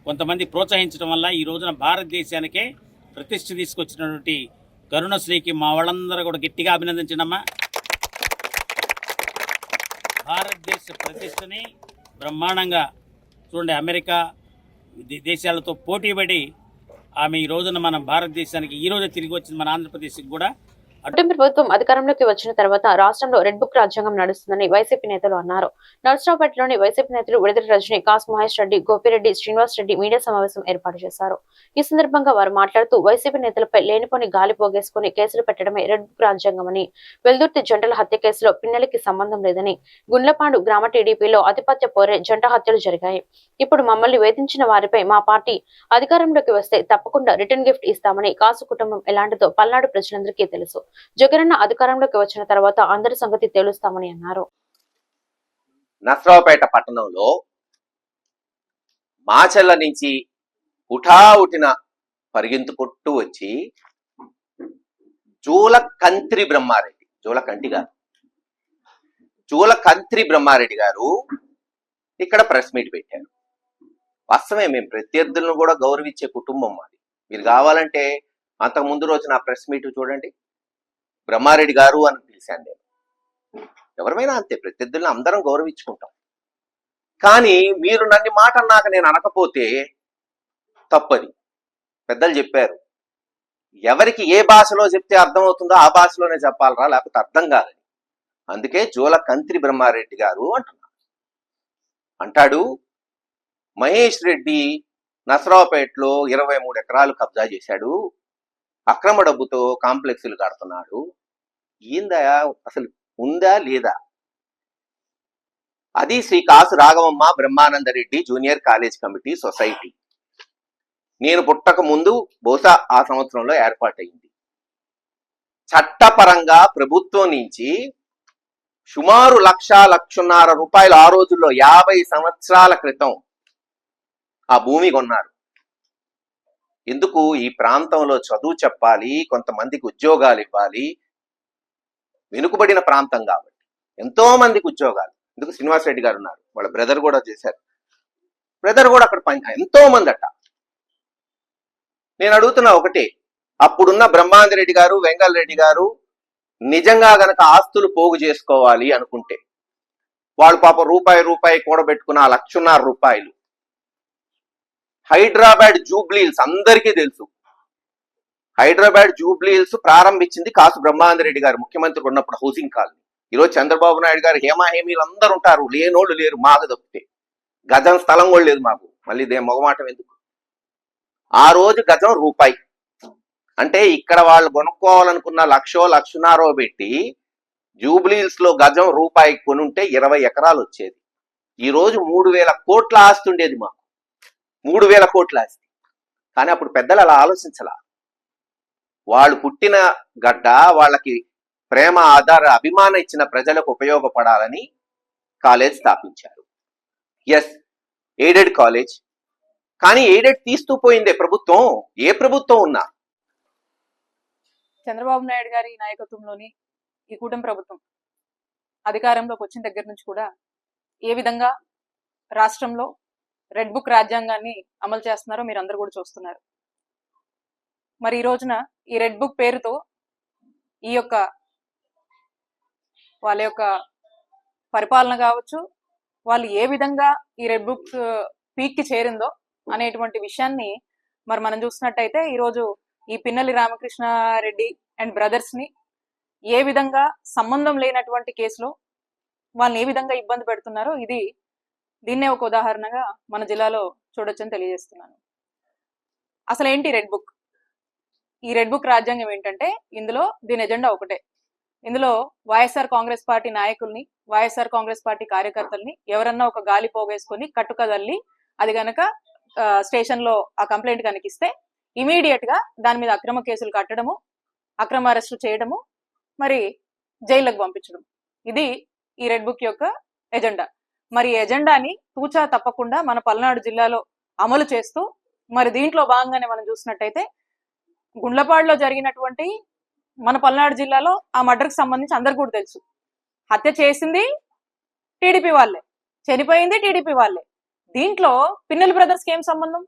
కొంతమంది ప్రోత్సహించడం వల్ల ఈ రోజున భారతదేశానికే ప్రతిష్ఠ తీసుకొచ్చినటువంటి కరుణశ్రీకి మా వాళ్ళందరూ కూడా గట్టిగా అభినందించడమ్మా. భారతదేశ ప్రతిష్టని బ్రహ్మాండంగా చూడండి, అమెరికా దేశాలతో పోటీపడి ఆమె ఈ రోజున మన భారతదేశానికి ఈ రోజు తిరిగి వచ్చింది మన ఆంధ్రప్రదేశ్కి కూడా. కూటమి ప్రభుత్వం అధికారంలోకి వచ్చిన తర్వాత రాష్ట్రంలో రెడ్ బుక్ రాజ్యాంగం నడుస్తుందని వైసీపీ నేతలు అన్నారు. నర్సరావుపేటలోని వైసీపీ నేతలు విడుదల రజని, కాసు మహేష్ రెడ్డి, గోపిరెడ్డి, శ్రీనివాస్ రెడ్డి మీడియా సమావేశం ఏర్పాటు చేశారు. ఈ సందర్భంగా వారు మాట్లాడుతూ వైసీపీ నేతలపై లేనిపోని గాలి పోగేసుకుని కేసులు పెట్టడమే రెడ్ బుక్ రాజ్యాంగమని, వెల్దుర్తి జంటల హత్య కేసులో పిన్నెలకి సంబంధం లేదని, గుండ్లపాడు గ్రామ టీడీపీలో ఆధిపత్య పోరే జంట హత్యలు జరిగాయి. ఇప్పుడు మమ్మల్ని వేధించిన వారిపై మా పార్టీ అధికారంలోకి వస్తే తప్పకుండా రిటర్న్ గిఫ్ట్ ఇస్తామని కాసు కుటుంబం ఎలాంటిదో పల్నాడు ప్రజలందరికీ తెలుసు. జగనన్న అధికారంలోకి వచ్చిన తర్వాత అందరి సంగతి తేలుస్తామని అన్నారు. నర్సరావుపేట పట్టణంలో మాచర్ల నుంచి ఉఠావుటిన పరిగెంతుకొట్టు వచ్చి జూలకంత్రి బ్రహ్మారెడ్డి, జూలకంటి గారు, జూలకంత్రి బ్రహ్మారెడ్డి గారు ఇక్కడ ప్రెస్ మీట్ పెట్టారు. వాస్తవమే, మేము ప్రత్యర్థులను కూడా గౌరవించే కుటుంబం మాది. మీరు కావాలంటే అంతకు ముందు రోజు నా ప్రెస్ మీట్ చూడండి, బ్రహ్మారెడ్డి గారు అని పిలిచాను నేను. ఎవరైనా అంతే, ప్రత్యర్థులను అందరం గౌరవించుకుంటాం. కానీ మీరు నన్ను మాట అన్నాక నేను అనకపోతే తప్పది. పెద్దలు చెప్పారు, ఎవరికి ఏ భాషలో చెప్తే అర్థమవుతుందో ఆ భాషలోనే చెప్పాలరా, లేకపోతే అర్థం కాదని. అందుకే జూలకంత్రి బ్రహ్మారెడ్డి గారు అంటాడు, మహేష్ రెడ్డి నసరావుపేటలో 23 ఎకరాలు కబ్జా చేశాడు, అక్రమ డబ్బుతో కాంప్లెక్స్లు కడుతున్నాడు. ఏందా అసలు, ఉందా లేదా? అది Shri Kasu Raghavamma Brahmanandareddy junior college committee society. నేను పుట్టక ముందు బహుశా ఆ సంవత్సరంలో ఏర్పాటైంది. చట్టపరంగా ప్రభుత్వం నుంచి సుమారు 1,00,00,000 రూపాయలు ఆ రోజుల్లో 50 సంవత్సరాల క్రితం ఆ భూమి కొన్నారు. ఎందుకు? ఈ ప్రాంతంలో చదువు చెప్పాలి, కొంతమందికి ఉద్యోగాలు ఇవ్వాలి, వెనుకబడిన ప్రాంతం కాబట్టి ఎంతో మందికి ఉద్యోగాలు. ఎందుకు? శ్రీనివాసరెడ్డి గారు ఉన్నారు, వాళ్ళ బ్రదర్ కూడా చేశారు, బ్రదర్ కూడా అక్కడ ఎంతో మంది అట్ట. నేను అడుగుతున్నా ఒకటే, అప్పుడున్న బ్రహ్మానందరెడ్డి గారు, వెంగళ రెడ్డి గారు నిజంగా గనక ఆస్తులు పోగు చేసుకోవాలి అనుకుంటే, వాళ్ళు పాప రూపాయి కూడబెట్టుకున్న 1,00,00,000 రూపాయలు హైదరాబాద్ జూబ్లీహిల్స్ అందరికీ తెలుసు. హైదరాబాద్ జూబ్లీహిల్స్ ప్రారంభించింది కాసు బ్రహ్మానందరెడ్డి గారు ముఖ్యమంత్రి ఉన్నప్పుడు, హౌసింగ్ కాలనీ. ఈరోజు చంద్రబాబు నాయుడు గారు, హేమీలు అందరూ ఉంటారు, లేనోళ్ళు లేరు. మాకు తప్పితే గజం స్థలం కూడా లేదు మాకు. మళ్ళీ మొగమాటం ఎందుకు? ఆ రోజు గజం రూపాయి అంటే ఇక్కడ వాళ్ళు కొనుక్కోవాలనుకున్న 1,00,00,000 పెట్టి జూబ్లీహిల్స్ లో గజం రూపాయి కొనుంటే 20 ఎకరాలు వచ్చేది. ఈ రోజు 3,000 కోట్ల ఆస్తి ఉండేది మాకు, 3,000 కోట్ల ఆస్తి. కానీ అప్పుడు పెద్దలు అలా ఆలోచించలా. వాళ్ళు పుట్టిన గడ్డ, వాళ్ళకి ప్రేమ, ఆధార, అభిమానం ఇచ్చిన ప్రజలకు ఉపయోగపడాలని కాలేజ్ స్థాపించారు. Yes, aided college. కానీ ఎయిడెడ్ తీస్తూ పోయిందే ప్రభుత్వం. ఏ ప్రభుత్వం ఉన్నా, చంద్రబాబు నాయుడు గారి నాయకత్వంలోని ఈ కూటమి ప్రభుత్వం అధికారంలోకి వచ్చిన దగ్గర నుంచి కూడా ఏ విధంగా రాష్ట్రంలో రెడ్ బుక్ రాజ్యాంగాన్ని అమలు చేస్తున్నారో మీరు అందరూ కూడా చూస్తున్నారు. మరి ఈ రోజున ఈ రెడ్ బుక్ పేరుతో ఈ యొక్క వాళ్ళ యొక్క పరిపాలన కావచ్చు, వాళ్ళు ఏ విధంగా ఈ రెడ్ బుక్ పీక్కి చేరిందో అనేటువంటి విషయాన్ని మరి మనం చూసినట్టయితే ఈరోజు ఈ పిన్నెల్లి రామకృష్ణారెడ్డి అండ్ బ్రదర్స్ ని ఏ విధంగా సంబంధం లేనటువంటి కేసులో వాళ్ళని ఏ విధంగా ఇబ్బంది పెడుతున్నారో దీన్నే ఒక ఉదాహరణగా మన జిల్లాలో చూడొచ్చని తెలియజేస్తున్నాను. అసలు ఏంటి రెడ్ బుక్? ఈ రెడ్ బుక్ రాజ్యాంగం ఏంటంటే, ఇందులో దీని ఎజెండా ఒకటే. ఇందులో వైఎస్ఆర్ కాంగ్రెస్ పార్టీ నాయకుల్ని, వైఎస్ఆర్ కాంగ్రెస్ పార్టీ కార్యకర్తల్ని ఎవరన్నా ఒక గాలి పోగేసుకొని కట్టుకదల్లి అది గనక స్టేషన్ లో ఆ కంప్లైంట్ కనిపిస్తే ఇమీడియట్ గా దాని మీద అక్రమ కేసులు కట్టడము, అక్రమ అరెస్టు చేయడము, మరి జైళ్ళకు పంపించడం. ఇది ఈ రెడ్ బుక్ యొక్క ఎజెండా. మరి ఎజెండాని తూచా తప్పకుండా మన పల్నాడు జిల్లాలో అమలు చేస్తూ, మరి దీంట్లో భాగంగానే మనం చూసినట్టయితే గుండ్లపాడులో జరిగినటువంటి మన పల్నాడు జిల్లాలో ఆ మర్డర్కి సంబంధించి అందరు కూడా తెలుసు. హత్య చేసింది టీడీపీ వాళ్ళే, చనిపోయింది టీడీపీ వాళ్ళే. దీంట్లో పిన్నెల్లి బ్రదర్స్కి ఏం సంబంధం?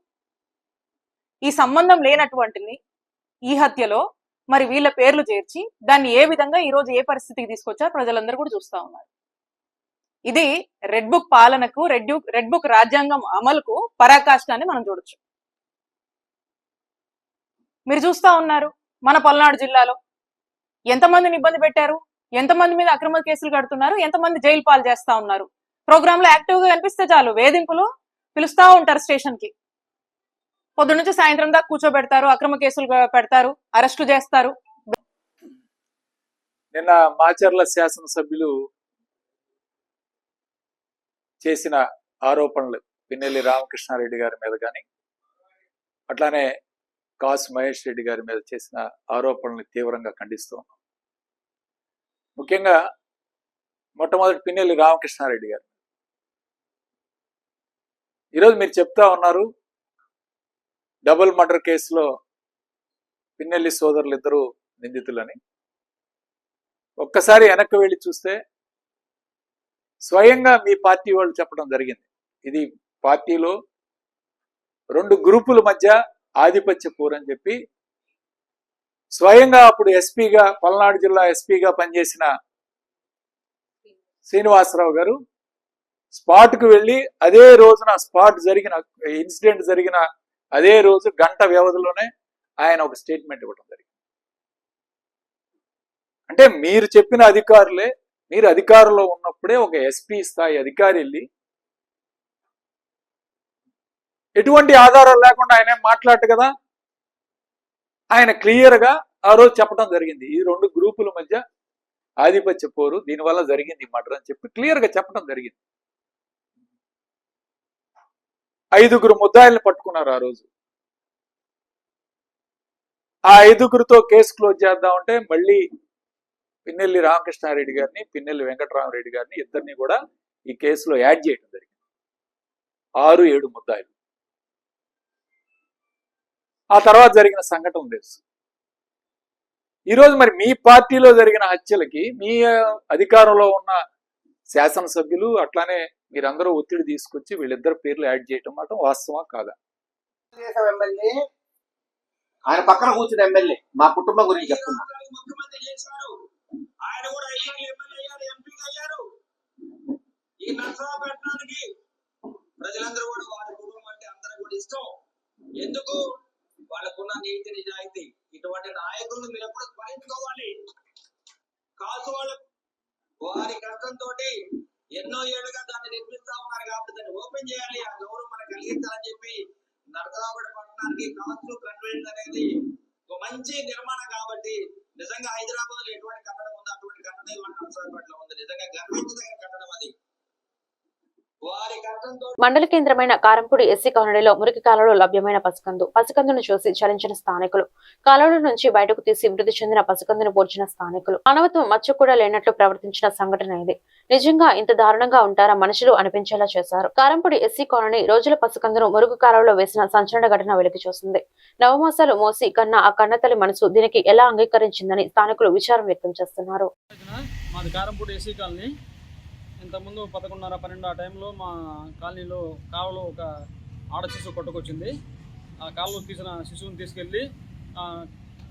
ఈ సంబంధం లేనటువంటిది ఈ హత్యలో మరి వీళ్ళ పేర్లు చేర్చి దాన్ని ఏ విధంగా ఈ రోజు ఏ పరిస్థితికి తీసుకొచ్చారో ప్రజలందరూ కూడా చూస్తా ఉన్నారు. ఇది రెడ్ బుక్ పాలనకు, రెడ్ బుక్ రాజ్యాంగం అమలుకు పరాకాష్ఠాన్ని మనం చూడొచ్చు. మీరు చూస్తా ఉన్నారు మన పల్నాడు జిల్లాలో ఎంతమందిని ఇబ్బంది పెట్టారు, ఎంతమంది మీద అక్రమ కేసులు కడుతున్నారు, ఎంతమంది జైలు పాలు చేస్తా ఉన్నారు. ప్రోగ్రామ్ లో యాక్టివ్ గా కనిపిస్తే చాలు వేధింపులు పిలుస్తా ఉంటారు స్టేషన్ కి. పొద్దు నుంచి సాయంత్రం దాకా కూర్చోబెడతారు, అక్రమ కేసులు పెడతారు, అరెస్టు చేస్తారు. నిన్న మాచర్ల శాసనసభ్యులు చేసిన ఆరోపణలు పిన్నెల్లి రామకృష్ణారెడ్డి గారి మీద కానీ, అట్లానే కాసు మహేష్ రెడ్డి గారి మీద చేసిన ఆరోపణలు తీవ్రంగా ఖండిస్తూ ఉన్నాం. ముఖ్యంగా మొట్టమొదటి పిన్నెల్లి రామకృష్ణారెడ్డి గారు ఈరోజు మీరు చెప్తా ఉన్నారు డబుల్ మర్డర్ కేసులో పిన్నెల్లి సోదరులు ఇద్దరు నిందితులని. ఒక్కసారి వెనక్కి వెళ్ళి చూస్తే స్వయంగా మీ పార్టీ వాళ్ళు చెప్పడం జరిగింది, ఇది పార్టీలో 2 గ్రూపుల మధ్య ఆధిపత్య పోరని చెప్పి. స్వయంగా అప్పుడు ఎస్పీగా, పల్నాడు జిల్లా ఎస్పీగా పనిచేసిన శ్రీనివాసరావు గారు స్పాట్కు వెళ్ళి అదే రోజున ఇన్సిడెంట్ జరిగిన అదే రోజు గంట వ్యవధిలోనే ఆయన ఒక స్టేట్మెంట్ ఇవ్వడం జరిగింది. అంటే మీరు చెప్పిన అధికారులే, మీరు అధికారంలో ఉన్నప్పుడే ఒక ఎస్పీ స్థాయి అధికారి వెళ్ళి ఎటువంటి ఆధారాలు లేకుండా ఆయన మాట్లాడదు కదా, ఆయన క్లియర్గా ఆ రోజు చెప్పడం జరిగింది, ఈ 2 గ్రూపుల మధ్య ఆధిపత్య పోరు, దీనివల్ల జరిగింది మర్డర్ అని చెప్పి క్లియర్గా చెప్పడం జరిగింది. 5 ముద్దాయిల్ని పట్టుకున్నారు ఆ రోజు. ఆ 5 కేసు క్లోజ్ చేద్దామంటే మళ్ళీ పిన్నెల్లి రామకృష్ణారెడ్డి గారిని, పిన్నెల్లి వెంకటరామరెడ్డి గారిని ఇద్దరిని కూడా ఈ కేసులో యాడ్ చేయడం జరిగింది. 6-7 ముద్దాయిలు. ఆ తర్వాత జరిగిన సంఘటన తెలుసు. ఈరోజు మరి మీ పార్టీలో జరిగిన హత్యలకి మీ అధికారంలో ఉన్న శాసనసభ్యులు అట్లానే మీరందరూ ఒత్తిడి తీసుకొచ్చి వీళ్ళిద్దరు పేర్లు యాడ్ చేయటం మాత్రం వాస్తవం కాదా? ఎమ్మెల్యే, ఆయన పక్కన కూర్చున్న ఎమ్మెల్యే మా కుటుంబం గురించి చెప్తున్నా. ఆయన కూడా ఎమ్మెల్యే అయ్యారు, ఎంపీ అయ్యారు. ఈ నర్సరావుపేటకి ప్రజలందరూ కూడా వారి కుటుంబం అంటే అందరూ కూడా ఇష్టం. ఎందుకు? వాళ్ళకున్న నీతి నిజాయితీ. ఇటువంటి నాయకులను మీరు ఎప్పుడు స్మరించుకోవాలి. కాసు వాళ్ళు వారి కష్టంతో ఎన్నో ఏళ్లుగా దాన్ని నిర్మిస్తా ఉన్నారు కాబట్టి దాన్ని ఓపెన్ చేయాలి, ఆ గౌరవం మనకు కలిగించాలని చెప్పి నర్సరావుపేట పట్టణానికి కాసు కన్వెంట్ అనేది ఒక మంచి నిర్మాణం. కాబట్టి నిజంగా హైదరాబాద్ లో ఎటువంటి కట్టడం ఉందో అటువంటి కట్టడం ఇవాళ నర్సరావుపేటలో ఉంది. నిజంగా గర్వించదగిన కట్టడం అది. మండల కేంద్రమైన కారంపూడి ఎస్సీ కాలనీలో మురికి కాలంలో లభ్యమైన పసికందును చూసి చలించిన స్థానికులు, కాలువల నుంచి బయటకు తీసి మృతి చెందిన పసికందును పోడ్చిన స్థానికులు. మానవత్వం మచ్చ కూడా లేనట్లు ప్రవర్తించిన సంఘటన ఇది. నిజంగా ఇంత దారుణంగా ఉంటారా మనుషులు అనిపించేలా చేశారు. కారంపూడి ఎస్సీ కాలనీ రోజుల పసికందును మురుగు కాలంలో వేసిన సంచలన ఘటన వెలికి చూసింది. నవమాసాలు మోసి కన్న ఆ కన్నతల్లి మనసు దీనికి ఎలా అంగీకరించిందని స్థానికులు విచారం వ్యక్తం చేస్తున్నారు. ఇంతకుముందు 11:30-12 ఆ టైంలో మా కాలనీలో కాలువలో ఒక ఆడ శిశువు కొట్టుకొచ్చింది. ఆ కాలువలో తీసిన శిశువుని తీసుకెళ్ళి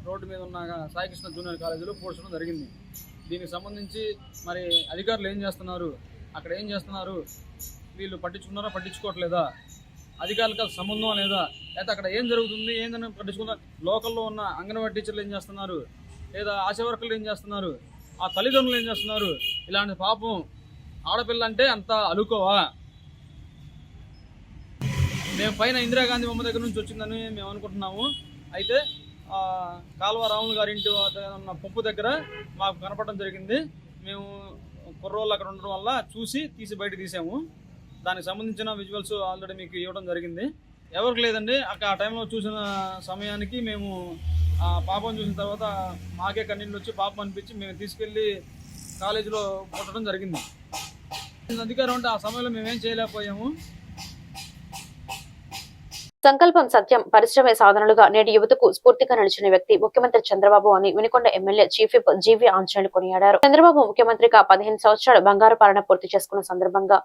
రోడ్డు మీద ఉన్న సాయికృష్ణ జూనియర్ కాలేజీలో పోడ్చడం జరిగింది. దీనికి సంబంధించి మరి అధికారులు ఏం చేస్తున్నారు, అక్కడ ఏం చేస్తున్నారు, వీళ్ళు పట్టించుకున్నారా పట్టించుకోవట్లేదా, అధికారులకు సంబంధం లేదా, లేదా అక్కడ ఏం జరుగుతుంది ఏందని పట్టించుకున్నారు. లోకల్లో ఉన్న అంగన్వాడీ టీచర్లు ఏం చేస్తున్నారు, లేదా ఆశా వర్కర్లు ఏం చేస్తున్నారు, ఆ తల్లిదండ్రులు ఏం చేస్తున్నారు. ఇలాంటి పాపం ఆడపిల్ల అంటే అంత అలుకోవా? మేము పైన ఇందిరాగాంధీ బొమ్మ దగ్గర నుంచి వచ్చిందని మేము అనుకుంటున్నాము. అయితే కాలువ రాములు గారి ఇంటి ఉన్న పంపు దగ్గర మాకు కనపడడం జరిగింది. మేము కుర్రోళ్ళు అక్కడ ఉండడం వల్ల తీసి బయట తీసాము. దానికి సంబంధించిన విజువల్స్ ఆల్రెడీ మీకు ఇవ్వడం జరిగింది. ఎవరికి లేదండి, ఆ టైంలో చూసిన సమయానికి మేము పాపం చూసిన తర్వాత మాకే కన్నీళ్ళు వచ్చి పాపం అనిపించి మేము తీసుకెళ్ళి కాలేజీలో కొట్టడం జరిగింది. అధికారం అంటే ఆ సమయంలో మేమేం చేయలేకపోయాము. సంకల్పం సత్యం పరిశ్రమ సాధనలుగా నేటి యువతకు స్ఫూర్తిగా నిలిచిన వ్యక్తి ముఖ్యమంత్రి చంద్రబాబు అని వినుకొండ ఎమ్మెల్యే చీఫ్ విప్ జీవి ఆంజనేయులు కొనియాడారు. చంద్రబాబు ముఖ్యమంత్రిగా 15 సంవత్సరాల బంగారు పాలన పూర్తి చేసుకున్న సందర్భంగా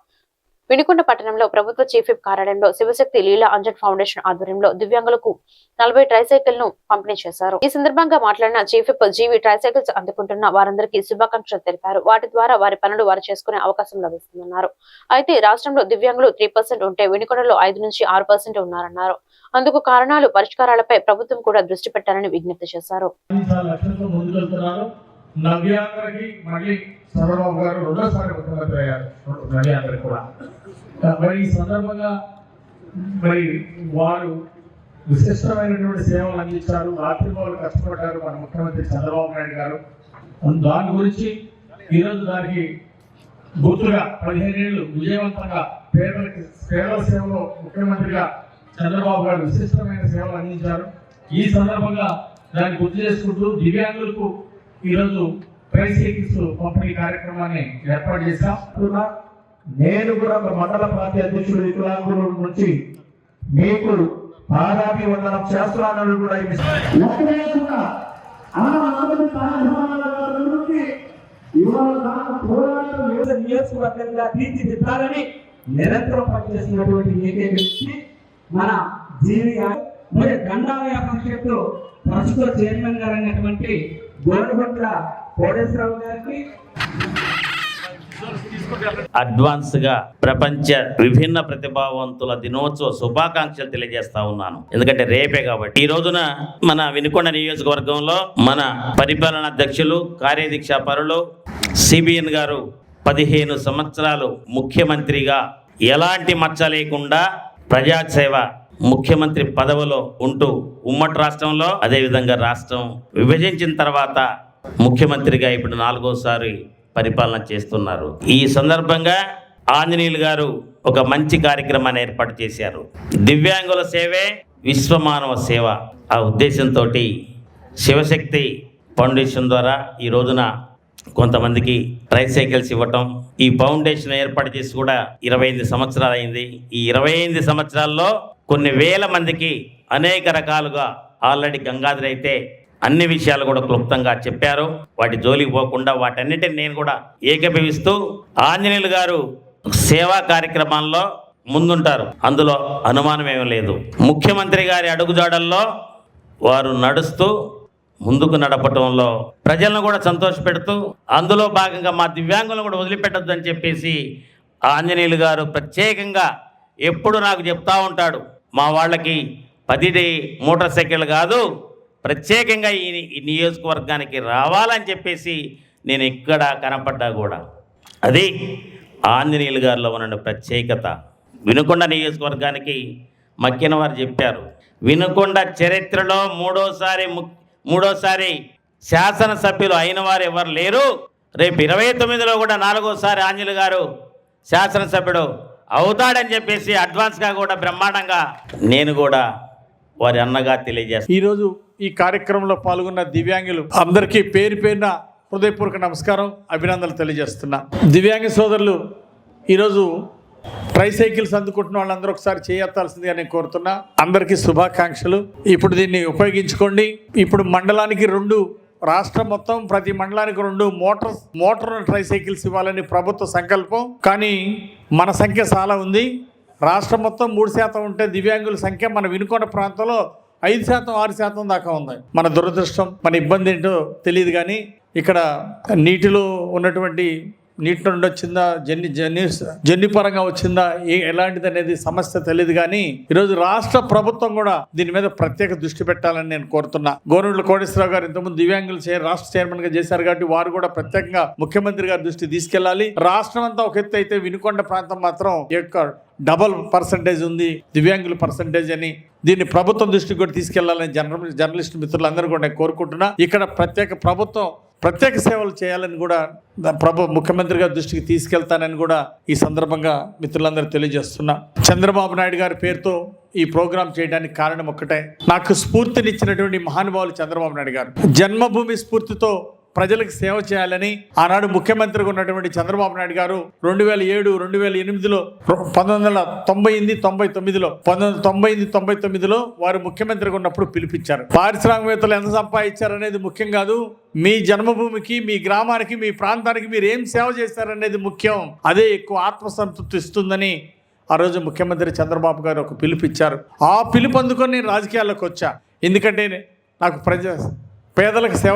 వినుకొండ పట్టణంలో ప్రభుత్వ చీఫ్ విప్ కార్యాలయంలో శివశక్తి లీలా అంజన్ ఫౌండేషన్ ఆధ్వర్యంలో దివ్యాంగులకు 40 ట్రైసైకిల్ ను పంపిణీ చేశారు. ఈ సందర్భంగా మాట్లాడిన చీఫ్ విప్ జీవి ట్రైసైకిల్స్ అందుకుంటున్న వారందరికీ శుభాకాంక్షలు తెలిపారు. వాటి ద్వారా వారి పనులు వారు చేసుకునే అవకాశం లభిస్తుందన్నారు. అయితే రాష్ట్రంలో దివ్యాంగులు 3% ఉంటే వినుకొండలో 5 నుంచి 6% ఉన్నారన్నారు. అందుకు కారణాలు పరిష్కారాలపై ప్రభుత్వం కూడా దృష్టి పెట్టాలని విజ్ఞప్తి చేశారు. నవ్యాంధ్రకి మళ్ళీ చంద్రబాబు గారు 2వ ముఖ్యమంత్రి అయ్యారు. నవ్యాంధ్రకి కూడా మరి ఈ సందర్భంగా మరి వారు విశిష్టమైనటువంటి సేవలు అందించారు, రాత్రిపూలు కష్టపడ్డారు మన ముఖ్యమంత్రి చంద్రబాబు నాయుడు గారు. దాని గురించి ఈరోజు దానికి గుర్తుగా 15 ఏళ్ళు విజయవంతంగా పేదల సేవలో ముఖ్యమంత్రిగా చంద్రబాబు గారు విశిష్టమైన సేవలు అందించారు. ఈ సందర్భంగా దాన్ని గుర్తు చేసుకుంటూ దివ్యాంగులకు ఈరోజు ట్రైసైకిల్స్ పంపిణీ కార్యక్రమాన్ని ఏర్పాటు చేశాం. నేను కూడా ఒక మండల పార్టీ అధ్యక్షుడు వికలాంగుల నుంచి మీకు పాదాభి వందనం చేస్తున్నాను కూడా నియోజకవర్గంగా తీర్చిదిద్దాలని నిరంతరం పనిచేస్తున్నటువంటి ఏకైక వ్యక్తి మన జీవి మరి గండాలయ పరిషత్తు ప్రస్తుత చైర్మన్ గారు అయినటువంటి గోనగొండ కోటేశ్వరరావు గారికి అడ్వాన్స్ గా ప్రపంచ విభిన్న ప్రతిభావంతుల దినోత్సవ శుభాకాంక్షలు తెలియజేస్తా ఉన్నాను. ఎందుకంటే రేపే కాబట్టి. ఈ రోజున మన వినుకొండ నియోజకవర్గంలో మన పరిపాలన అధ్యక్షులు కార్యదీక్షా పరులు సిబిఎన్ గారు 15 సంవత్సరాలు ముఖ్యమంత్రిగా ఎలాంటి మచ్చ లేకుండా ప్రజాసేవ ముఖ్యమంత్రి పదవిలో ఉంటూ ఉమ్మడి రాష్ట్రంలో అదేవిధంగా రాష్ట్రం విభజించిన తర్వాత ముఖ్యమంత్రిగా ఇప్పుడు 4వసారి పరిపాలన చేస్తున్నారు. ఈ సందర్భంగా ఆంజనేయులు గారు ఒక మంచి కార్యక్రమాన్ని ఏర్పాటు చేశారు. దివ్యాంగుల సేవే విశ్వమానవ సేవ. ఆ ఉద్దేశంతో శివశక్తి ఫౌండేషన్ ద్వారా ఈ రోజున కొంతమందికి ట్రైసైకిల్స్ ఇవ్వటం, ఈ ఫౌండేషన్ ఏర్పాటు చేసి కూడా 25 సంవత్సరాలు అయింది. ఈ 25 సంవత్సరాల్లో కొన్ని వేల మందికి అనేక రకాలుగా ఆల్రెడీ గంగాధర్ అయితే అన్ని విషయాలు కూడా క్లుప్తంగా చెప్పారు. వాటి జోలికి పోకుండా వాటన్నిటిని నేను కూడా ఏకీభవిస్తూ ఆంజనేయులు గారు సేవా కార్యక్రమాల్లో ముందుంటారు, అందులో అనుమానం ఏమీ లేదు. ముఖ్యమంత్రి గారి అడుగుజాడల్లో వారు నడుస్తూ ముందుకు నడపటంలో ప్రజలను కూడా సంతోషపెడుతూ అందులో భాగంగా మా దివ్యాంగులను కూడా వదిలిపెట్టద్దు అని చెప్పేసి ఆంజనేయులు గారు ప్రత్యేకంగా ఎప్పుడు నాకు చెప్తా ఉంటాడు, మా వాళ్ళకి 10 మోటార్ సైకిళ్ళు కాదు, ప్రత్యేకంగా ఈ నియోజకవర్గానికి రావాలని చెప్పేసి నేను ఎక్కడ కనపడ్డా కూడా అది ఆంజనేయులు గారిలో ఉన్న ప్రత్యేకత. వినుకొండ నియోజకవర్గానికి మక్కిన వారు చెప్పారు, వినుకొండ చరిత్రలో మూడోసారి శాసనసభ్యులు అయిన వారు ఎవరు లేరు. రేపు 29లో కూడా 4వసారి ఆంజనేయులు గారు శాసనసభ్యుడు అవుతాడని చెప్పేసి అడ్వాన్స్గా కూడా బ్రహ్మాండంగా నేను కూడా వారి అన్నగా తెలియజేస్తాను. ఈరోజు ఈ కార్యక్రమంలో పాల్గొన్న దివ్యాంగులు అందరికీ పేరు పేరున హృదయపూర్వక నమస్కారం, అభినందనలు తెలియజేస్తున్నా. దివ్యాంగ సోదరులు ఈరోజు ట్రైసైకిల్స్ అందుకుంటున్న వాళ్ళందరూ ఒకసారి చేయెత్తాల్సిందిగా నేను కోరుతున్నా. అందరికీ శుభాకాంక్షలు. ఇప్పుడు దీన్ని ఉపయోగించుకోండి. ఇప్పుడు మండలానికి 2, రాష్ట్రం మొత్తం ప్రతి మండలానికి 2 మోటార్ ట్రైసైకిల్స్ ఇవ్వాలని ప్రభుత్వ సంకల్పం. కానీ మన సంఖ్య చాలా ఉంది. రాష్ట్రం మొత్తం 3% ఉంటే దివ్యాంగుల సంఖ్య మన వినుకొండ ప్రాంతంలో 5%, 6% దాకా ఉంది. మన దురదృష్టం, మన ఇబ్బంది ఏంటో తెలియదు. కానీ ఇక్కడ నీటిలో ఉన్నటువంటి నీటి నుండి వచ్చిందా, జన్యుపరంగా వచ్చిందా, ఎలాంటిది అనేది సమస్య తెలియదు. కానీ ఈరోజు రాష్ట్ర ప్రభుత్వం కూడా దీని మీద ప్రత్యేక దృష్టి పెట్టాలని నేను కోరుతున్నా. గోనగొండ కోటేశ్వరరావు గారు ఇంతకుముందు దివ్యాంగులు రాష్ట్ర చైర్మన్ గా చేశారు కాబట్టి వారు కూడా ప్రత్యేకంగా ముఖ్యమంత్రి గారి దృష్టి తీసుకెళ్లాలి. రాష్ట్రం అంతా ఒక ఎత్తు అయితే వినుకొండ ప్రాంతం మాత్రం డబల్ పర్సంటేజ్ ఉంది దివ్యాంగుల పర్సంటేజ్ అని. దీన్ని ప్రభుత్వం దృష్టికి కూడా తీసుకెళ్లాలని జర్నలిస్ట్ మిత్రులందరూ కూడా నేను కోరుకుంటున్నా. ఇక్కడ ప్రత్యేక సేవలు చేయాలని కూడా ముఖ్యమంత్రి గారి దృష్టికి తీసుకెళ్తానని కూడా ఈ సందర్భంగా మిత్రులందరూ తెలియజేస్తున్నా. చంద్రబాబు నాయుడు గారి పేరుతో ఈ ప్రోగ్రాం చేయడానికి కారణం ఒక్కటే, నాకు స్ఫూర్తినిచ్చినటువంటి మహానుభావులు చంద్రబాబు నాయుడు గారు. జన్మభూమి స్ఫూర్తితో ప్రజలకు సేవ చేయాలని ఆనాడు ముఖ్యమంత్రిగా ఉన్నటువంటి చంద్రబాబు నాయుడు గారు 2007, 2008లో 1999లో వారు ముఖ్యమంత్రిగా ఉన్నప్పుడు పిలిపించారు. పారిశ్రామికవేత్తలు ఎంత సంపాదించారనేది ముఖ్యం కాదు, మీ జన్మభూమికి, మీ గ్రామానికి, మీ ప్రాంతానికి మీరు ఏం సేవ చేశారనేది ముఖ్యం. అదే ఎక్కువ ఆత్మసంతృప్తి ఇస్తుందని ఆ రోజు ముఖ్యమంత్రి చంద్రబాబు గారు ఒక పిలుపిచ్చారు. ఆ పిలుపు అందుకొని నేను రాజకీయాల్లోకి వచ్చా. ఎందుకంటే నాకు పేదలకు సేవ